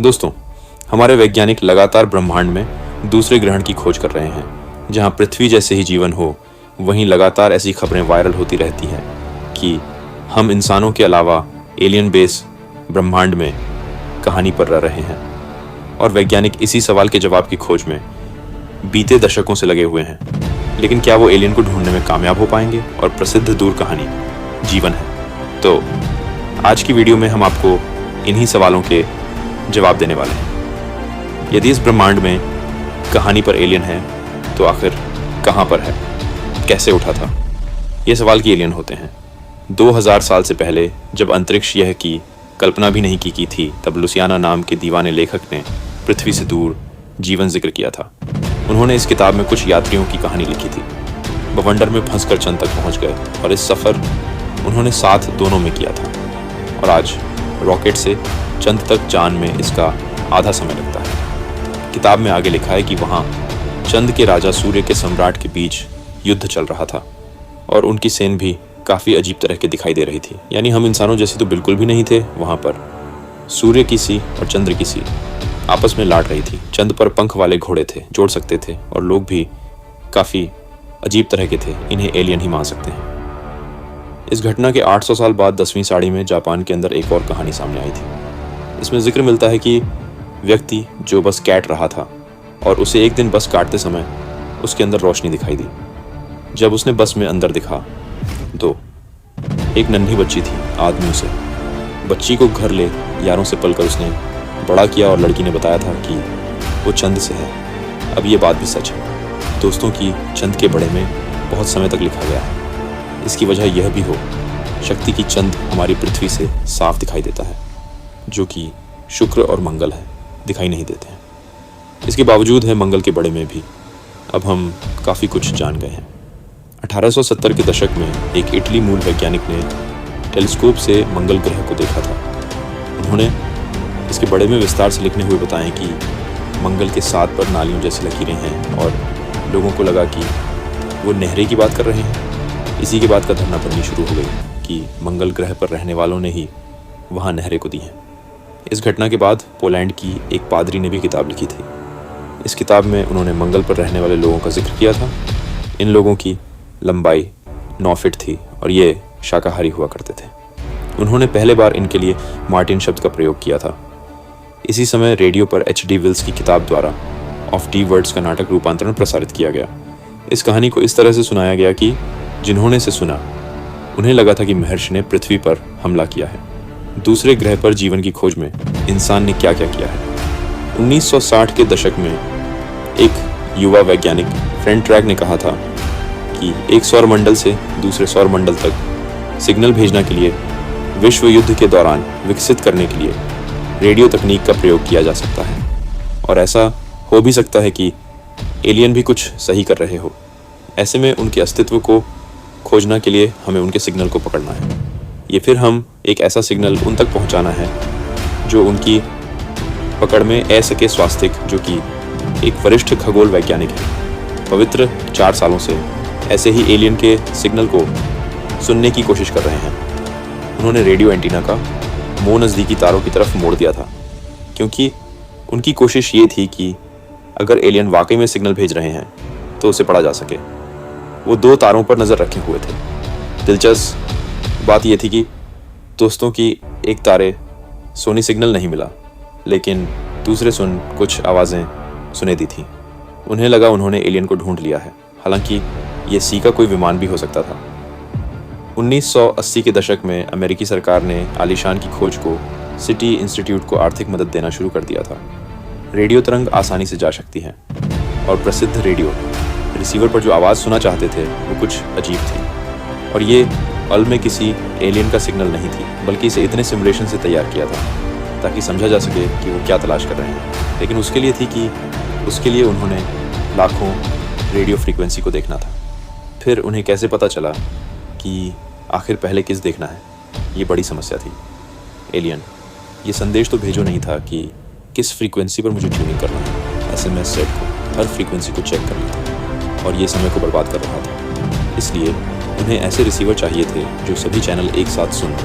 दोस्तों, हमारे वैज्ञानिक लगातार ब्रह्मांड में दूसरे ग्रहण की खोज कर रहे हैं। जहां पृथ्वी जैसे ही जीवन हो, वहीं लगातार ऐसी खबरें वायरल होती रहती हैं कि हम इंसानों के अलावा एलियन बेस ब्रह्मांड में कहानी पर रह रहे हैं। और वैज्ञानिक इसी सवाल के जवाब की खोज में बीते दशकों से लगे हुए हैं। लेकिन क्या वो एलियन को ढूंढने में कामयाब हो पाएंगे? और प्रसिद्ध दूर कहानी जीवन है। तो आज की वीडियो में हम आपको इन्हीं सवालों के जवाब देने वाले हैं। यदि इस ब्रह्मांड में कहानी पर एलियन है, तो आखिर कहां पर है, कैसे उठा था? ये सवाल की एलियन होते हैं। 2000 साल से पहले जब अंतरिक्ष यह की कल्पना भी नहीं की थी, तब लुसियाना नाम के दीवाने लेखक ने पृथ्वी से दूर जीवन जिक्र किया था। उन्होंने इस किताब में कुछ यात्रियों की कहानी लिखी थी। बवंडर में फंसकर चंद तक पहुंच गए और इस सफ़र उन्होंने साथ दोनों में किया था। और आज रॉकेट से चंद तक जान में इसका आधा समय लगता है। किताब में आगे लिखा है कि वहाँ चंद के राजा सूर्य के सम्राट के बीच युद्ध चल रहा था और उनकी सेना भी काफ़ी अजीब तरह की दिखाई दे रही थी। यानी हम इंसानों जैसे तो बिल्कुल भी नहीं थे वहाँ पर। सूर्य की सी और चंद्र की सी आपस में लड़ रही थी। चंद पर पंख वाले घोड़े थे, जोड़ सकते थे, और लोग भी काफ़ी अजीब तरह के थे। इन्हें एलियन ही मान सकते हैं। इस घटना के 800 साल बाद 10वीं साड़ी में जापान के अंदर एक और कहानी सामने आई थी। इसमें जिक्र मिलता है कि व्यक्ति जो बस काट रहा था और उसे एक दिन बस काटते समय उसके अंदर रोशनी दिखाई दी। जब उसने बस में अंदर दिखा तो एक नन्ही बच्ची थी आदमियों से। बच्ची को घर ले यारों से पलकर उसने बड़ा किया और लड़की ने बताया था कि वो चंद से है। अब ये बात भी सच है दोस्तों कि चंद के बड़े में बहुत समय तक लिखा गया है। इसकी वजह यह भी हो शक्ति की चंद हमारी पृथ्वी से साफ दिखाई देता है, जो कि शुक्र और मंगल है, दिखाई नहीं देते हैं। इसके बावजूद है मंगल के बड़े में भी अब हम काफ़ी कुछ जान गए हैं। 1870 के दशक में एक इटली मूल वैज्ञानिक ने टेलीस्कोप से मंगल ग्रह को देखा था। उन्होंने इसके बड़े में विस्तार से लिखने हुए बताया कि मंगल के 7 पर नालियों जैसी लकीरें हैं और लोगों को लगा कि वो नहरें की बात कर रहे हैं। इसी के बाद का धरना बननी शुरू हो गई कि मंगल ग्रह पर रहने वालों ने ही वहाँ नहरें को दी हैं। इस घटना के बाद पोलैंड की एक पादरी ने भी किताब लिखी थी। इस किताब में उन्होंने मंगल पर रहने वाले लोगों का जिक्र किया था। इन लोगों की लंबाई 9 फीट थी और ये शाकाहारी हुआ करते थे। उन्होंने पहले बार इनके लिए मार्टिन शब्द का प्रयोग किया था। इसी समय रेडियो पर H.D. विल्स की किताब द्वारा ऑफ डी वर्ड्स का नाटक रूपांतरण प्रसारित किया गया। इस कहानी को इस तरह से सुनाया गया कि जिन्होंने इसे सुना उन्हें लगा था कि महर्षि ने पृथ्वी पर हमला किया है। दूसरे ग्रह पर जीवन की खोज में इंसान ने क्या क्या किया है। 1960 के दशक में एक युवा वैज्ञानिक फ्रेंड ट्रैक ने कहा था कि एक सौर मंडल से दूसरे सौर मंडल तक सिग्नल भेजने के लिए विश्व युद्ध के दौरान विकसित करने के लिए रेडियो तकनीक का प्रयोग किया जा सकता है। और ऐसा हो भी सकता है कि एलियन भी कुछ सही कर रहे हो। ऐसे में उनके अस्तित्व को खोजना के लिए हमें उनके सिग्नल को पकड़ना है। ये फिर हम एक ऐसा सिग्नल उन तक पहुंचाना है जो उनकी पकड़ में असके स्वास्तिक, जो कि एक वरिष्ठ खगोल वैज्ञानिक है, पवित्र 4 सालों से ऐसे ही एलियन के सिग्नल को सुनने की कोशिश कर रहे हैं। उन्होंने रेडियो एंटीना का मुंह नज़दीकी तारों की तरफ मोड़ दिया था, क्योंकि उनकी कोशिश ये थी कि अगर एलियन वाकई में सिग्नल भेज रहे हैं तो उसे पढ़ा जा सके। वो 2 तारों पर नज़र रखे हुए थे। दिलचस्प बात यह थी कि दोस्तों की एक तारे सोनी सिग्नल नहीं मिला, लेकिन दूसरे सुन कुछ आवाज़ें सुने दी थी। उन्हें लगा उन्होंने एलियन को ढूंढ लिया है। हालांकि ये सी का कोई विमान भी हो सकता था। 1980 के दशक में अमेरिकी सरकार ने आलीशान की खोज को सिटी इंस्टीट्यूट को आर्थिक मदद देना शुरू कर दिया था। रेडियो तरंग आसानी से जा सकती है और प्रसिद्ध रेडियो रिसीवर पर जो आवाज़ सुना चाहते थे वो कुछ अजीब थी। और ये अल में किसी एलियन का सिग्नल नहीं थी, बल्कि इसे इतने सिमुलेशन से तैयार किया था ताकि समझा जा सके कि वो क्या तलाश कर रहे हैं। लेकिन उसके लिए उन्होंने लाखों रेडियो फ्रीक्वेंसी को देखना था। फिर उन्हें कैसे पता चला कि आखिर पहले किस देखना है, ये बड़ी समस्या थी। एलियन ये संदेश तो भेजो नहीं था कि किस फ्रीक्वेंसी पर मुझे ट्यूनिंग करना है। SMS सेट को हर फ्रीक्वेंसी को चेक करना था और ये समय को बर्बाद कर रहा था। इसलिए उन्हें ऐसे रिसीवर चाहिए थे जो सभी चैनल एक साथ सुन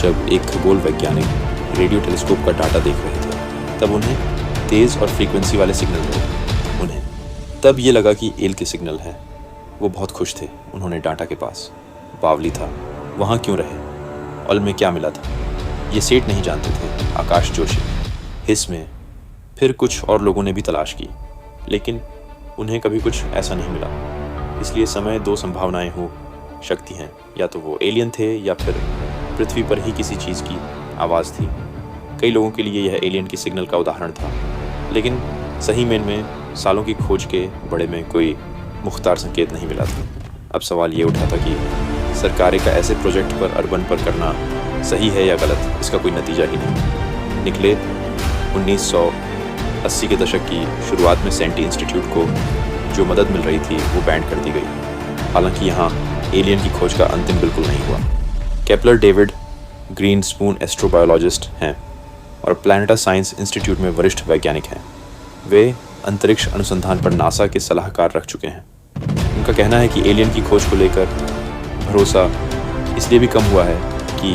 जब एक खगोल वैज्ञानिक रेडियो टेलीस्कोप का डाटा देख रहे थे। तब उन्हें तेज़ और फ्रीक्वेंसी वाले सिग्नल मिले। उन्हें तब ये लगा कि एल के सिग्नल है। वो बहुत खुश थे। उन्होंने डांटा के पास, बावली था, वहाँ क्यों रहे, ऑल में क्या मिला था, ये सेठ नहीं जानते थे। आकाश जोशी, हिस में, फिर कुछ और लोगों ने भी तलाश की, लेकिन उन्हें कभी कुछ ऐसा नहीं मिला। इसलिए समय दो संभावनाएं हो सकती हैं, या तो वो एलियन थे या फिर पृथ्वी पर ही किसी चीज़ की आवाज़ थी। कई लोगों के लिए यह एलियन की सिग्नल का उदाहरण था, लेकिन सही में इनमें सालों की खोज के बड़े में कोई मुख्तार संकेत नहीं मिला था। अब सवाल ये उठा था कि सरकारें का ऐसे प्रोजेक्ट पर अर्बन पर करना सही है या गलत। इसका कोई नतीजा ही नहीं निकले। 1980 के दशक की शुरुआत में सेंटी इंस्टीट्यूट को जो मदद मिल रही थी वो बैंड कर दी गई। हालांकि यहाँ एलियन की खोज का अंतिम बिल्कुल नहीं हुआ। केपलर डेविड ग्रीनस्पून एस्ट्रोबायोलॉजिस्ट हैं और प्लैनेटा साइंस इंस्टीट्यूट में वरिष्ठ वैज्ञानिक हैं। वे अंतरिक्ष अनुसंधान पर नासा के सलाहकार रख चुके हैं। उनका कहना है कि एलियन की खोज को लेकर भरोसा इसलिए भी कम हुआ है कि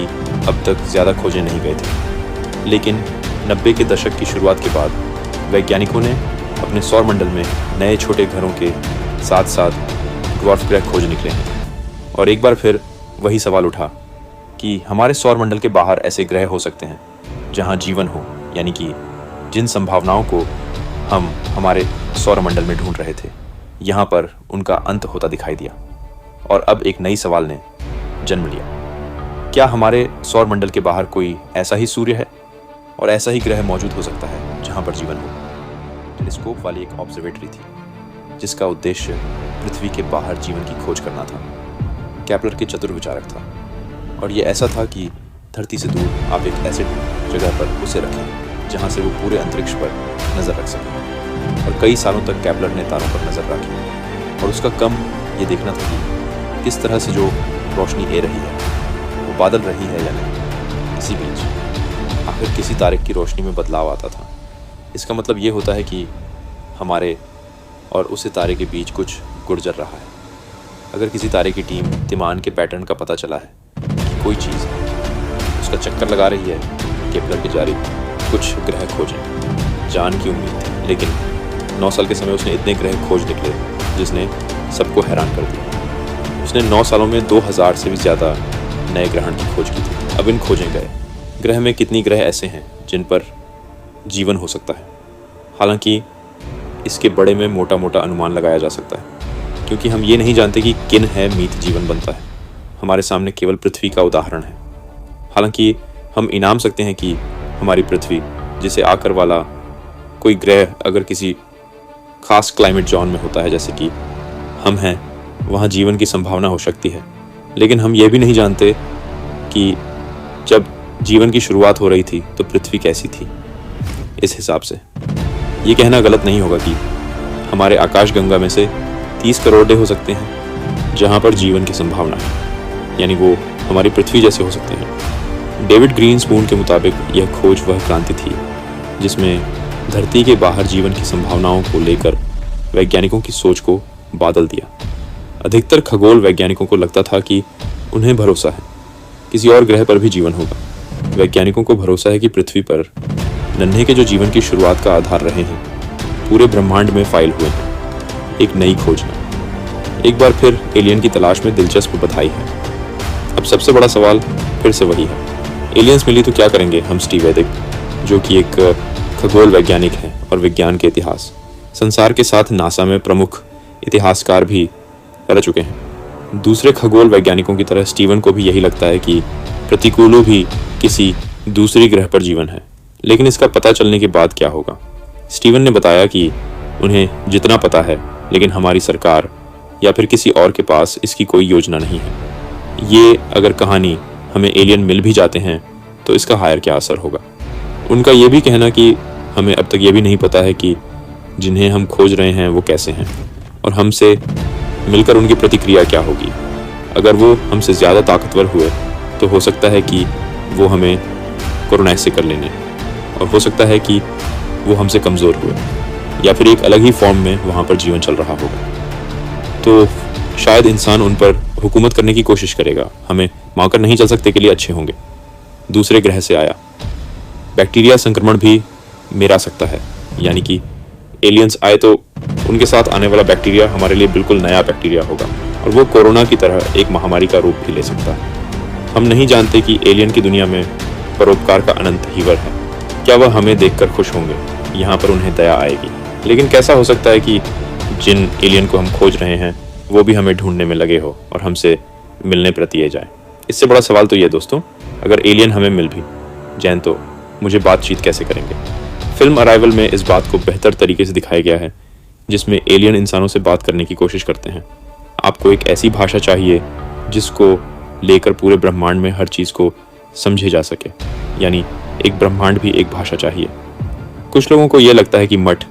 अब तक ज़्यादा खोजें नहीं गए थे, लेकिन 90 के दशक की शुरुआत के बाद वैज्ञानिकों ने अपने सौर मंडल में नए छोटे घरों के साथ साथ ड्वार्फ ग्रह खोज निकले हैं। और एक बार फिर वही सवाल उठा कि हमारे सौर मंडल के बाहर ऐसे ग्रह हो सकते हैं जहां जीवन हो, यानी कि जिन संभावनाओं को हम हमारे सौर मंडल में ढूंढ रहे थे, यहाँ पर उनका अंत होता दिखाई दिया। और अब एक नई सवाल ने जन्म लिया, क्या हमारे सौर मंडल के बाहर कोई ऐसा ही सूर्य है और ऐसा ही ग्रह मौजूद हो सकता है जहाँ पर जीवन हो। टेलीस्कोप वाली एक ऑब्जर्वेटरी थी जिसका उद्देश्य पृथ्वी के बाहर जीवन की खोज करना था। केपलर के चतुर विचारक था, और ये ऐसा था कि धरती से दूर आप एक ऐसे जगह पर उसे रखें जहाँ से वो पूरे अंतरिक्ष पर नज़र रख सकें। और कई सालों तक केपलर ने तारों पर नज़र रखी, और उसका कम ये देखना था कि किस तरह से जो रोशनी ए रही है वो बादल रही है या नहीं। इसी बीच आखिर किसी तारे की रोशनी में बदलाव आता था। इसका मतलब ये होता है कि हमारे और उस तारे के बीच कुछ गुजर रहा है। अगर किसी तारे की टीम तिमान के पैटर्न का पता चला है कि कोई चीज़ उसका चक्कर लगा रही है, केपलर के जारी कुछ ग्रह खोजें। जान की उम्मीद थी, लेकिन 9 साल के समय उसने इतने ग्रह खोज निकले जिसने सबको हैरान कर दिया। उसने 9 सालों में 2000 से भी ज़्यादा नए ग्रहण की खोज की थी। अब इन खोजें गए ग्रह में कितनी ग्रह ऐसे हैं जिन पर जीवन हो सकता है। हालांकि इसके बड़े में मोटा मोटा अनुमान लगाया जा सकता है, क्योंकि हम ये नहीं जानते कि किन है मीत जीवन बनता है। हमारे सामने केवल पृथ्वी का उदाहरण है। हालांकि हम इनाम सकते हैं कि हमारी पृथ्वी जिसे आकर वाला कोई ग्रह अगर किसी खास क्लाइमेट जोन में होता है जैसे कि हम हैं, वहाँ जीवन की संभावना हो सकती है। लेकिन हम ये भी नहीं जानते कि जब जीवन की शुरुआत हो रही थी तो पृथ्वी कैसी थी। इस हिसाब से ये कहना गलत नहीं होगा कि हमारे आकाशगंगा में से 30 करोड़ डे हो सकते हैं जहाँ पर जीवन की संभावना है, यानी वो हमारी पृथ्वी जैसे हो सकते हैं। डेविड ग्रीनस्पून के मुताबिक यह खोज वह क्रांति थी जिसमें धरती के बाहर जीवन की संभावनाओं को लेकर वैज्ञानिकों की सोच को बादल दिया। अधिकतर खगोल वैज्ञानिकों को लगता था कि उन्हें भरोसा है किसी और ग्रह पर भी जीवन होगा। वैज्ञानिकों को भरोसा है कि पृथ्वी पर नन्हे के जो जीवन की शुरुआत का आधार रहे हैं पूरे ब्रह्मांड में फाइल हुए हैं। एक नई खोज है। एक बार फिर एलियन की तलाश में दिलचस्प बधाई है। अब सबसे बड़ा सवाल फिर से वही है, एलियंस मिली तो क्या करेंगे हम? स्टीव वैदिक, जो कि एक खगोल वैज्ञानिक हैं और विज्ञान के इतिहास संसार के साथ नासा में प्रमुख इतिहासकार भी रह चुके हैं। दूसरे खगोल वैज्ञानिकों की तरह स्टीवन को भी यही लगता है कि प्रतिकूलों भी किसी दूसरी ग्रह पर जीवन है, लेकिन इसका पता चलने के बाद क्या होगा? स्टीवन ने बताया कि उन्हें जितना पता है, लेकिन हमारी सरकार या फिर किसी और के पास इसकी कोई योजना नहीं है। ये अगर कहानी हमें एलियन मिल भी जाते हैं तो इसका हायर क्या असर होगा? उनका ये भी कहना कि हमें अब तक ये भी नहीं पता है कि जिन्हें हम खोज रहे हैं वो कैसे हैं और हमसे मिलकर उनकी प्रतिक्रिया क्या होगी। अगर वो हमसे ज़्यादा ताकतवर हुए तो हो सकता है कि वो हमें कोरोनाइज से कर लेने, और हो सकता है कि वो हमसे कमज़ोर हुए या फिर एक अलग ही फॉर्म में वहाँ पर जीवन चल रहा होगा। तो शायद इंसान उन पर हुकूमत करने की कोशिश करेगा। हमें मारकर नहीं चल सकते के लिए अच्छे होंगे। दूसरे ग्रह से आया बैक्टीरिया संक्रमण भी मेरा सकता है, यानी कि एलियंस आए तो उनके साथ आने वाला बैक्टीरिया हमारे लिए बिल्कुल नया बैक्टीरिया होगा और वो कोरोना की तरह एक महामारी का रूप भी ले सकता है। हम नहीं जानते कि एलियन की दुनिया में परोपकार का अनंत हीवर है। क्या वह हमें देखकर खुश होंगे? यहाँ पर उन्हें दया आएगी। लेकिन कैसा हो सकता है कि जिन एलियन को हम खोज रहे हैं वो भी हमें ढूंढने में लगे हो और हमसे मिलने प्रति ये जाए? इससे बड़ा सवाल तो ये दोस्तों, अगर एलियन हमें मिल भी जाएं तो मुझे बातचीत कैसे करेंगे? फिल्म अराइवल में इस बात को बेहतर तरीके से दिखाया गया है, जिसमें एलियन इंसानों से बात करने की कोशिश करते हैं। आपको एक ऐसी भाषा चाहिए जिसको लेकर पूरे ब्रह्मांड में हर चीज़ को समझे जा सके, यानी एक ब्रह्मांड भी एक भाषा चाहिए। कुछ लोगों को यह लगता है कि मठ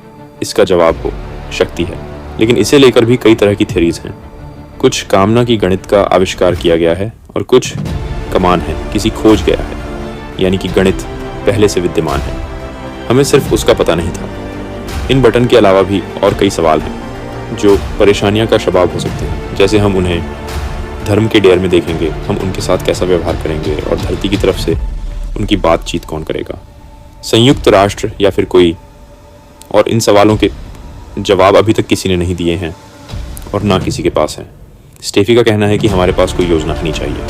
इसका जवाब हो, शक्ति है, लेकिन इसे लेकर भी कई तरह की थ्योरीज हैं। कुछ कामना की गणित का आविष्कार किया गया है और कुछ कमान है, किसी खोज गया है, यानी कि गणित पहले से विद्यमान है, हमें सिर्फ उसका पता नहीं था। इन बटन के अलावा भी और कई सवाल हैं जो परेशानियां का शबाब हो सकते हैं, जैसे हम उन्हें धर्म के डेयर में देखेंगे, हम उनके साथ कैसा व्यवहार करेंगे और धरती की तरफ से उनकी बातचीत कौन करेगा, संयुक्त राष्ट्र या फिर कोई और? इन सवालों के जवाब अभी तक किसी ने नहीं दिए हैं और ना किसी के पास है। स्टेफी का कहना है कि हमारे पास कोई योजना होनी चाहिए,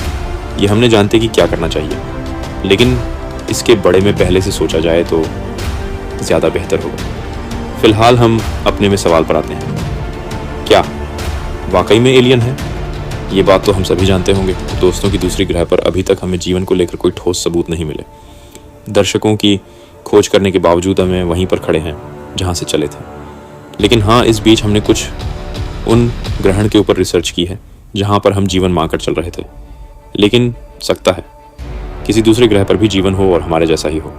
ये हमने जानते कि क्या करना चाहिए, लेकिन इसके बड़े में पहले से सोचा जाए तो ज़्यादा बेहतर होगा। फिलहाल हम अपने में सवाल पर आते हैं, क्या वाकई में एलियन है? ये बात तो हम सभी जानते होंगे दोस्तों कि दूसरे ग्रह पर अभी तक हमें जीवन को लेकर कोई ठोस सबूत नहीं मिले। दर्शकों की खोज करने के बावजूद हमें वहीं पर खड़े हैं जहाँ से चले थे। लेकिन हाँ, इस बीच हमने कुछ उन ग्रहण के ऊपर रिसर्च की है जहाँ पर हम जीवन मांग कर चल रहे थे, लेकिन सकता है किसी दूसरे ग्रह पर भी जीवन हो और हमारे जैसा ही हो।